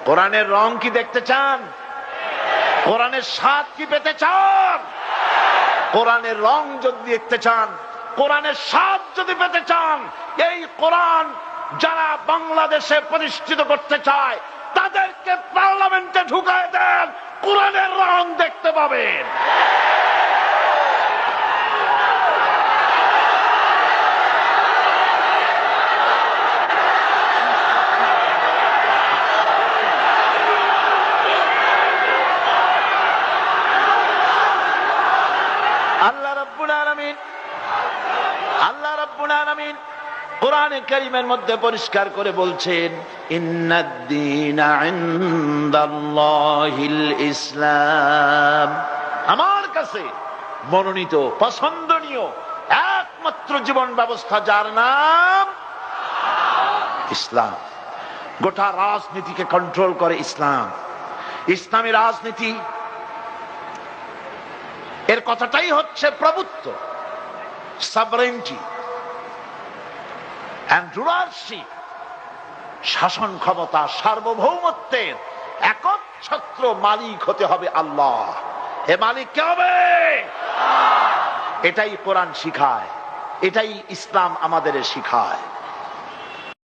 কোরআনের রং কি দেখতে চান? কোরআনের স্বাদ কি পেতে চান? কোরআনের রং যদি দেখতে চান, কোরআনের স্বাদ যদি পেতে চান, এই কোরআন যারা বাংলাদেশে প্রতিষ্ঠিত করতে চায় তাদেরকে পার্লামেন্টে ঢুকায় দেন, কোরআনের রং দেখতে পাবেন। আল্লাহ রাব্বুল আলামিন কোরআনে কারীমের মধ্যে পরিষ্কার করে বলছেন, ইন্নাদ-দীনা ইনদাল্লাহিল ইসলাম। আমার কাছে মনোনীত, পছন্দনীয় একমাত্র জীবন ব্যবস্থা যার নাম ইসলাম। গোটা রাজনীতিকে কন্ট্রোল করে ইসলাম। ইসলামী রাজনীতি এর কথাটাই হচ্ছে প্রভুত্ব, সভরেন্টি এন্ড রুলারশিপ, শাসন ক্ষমতা, সার্বভৌমত্বের একচ্ছত্র মালিক হতে হবে আল্লাহ। এ মালিক কে হবে? এটাই কোরআন শিখায়, এটাই ইসলাম আমাদের শিখায়।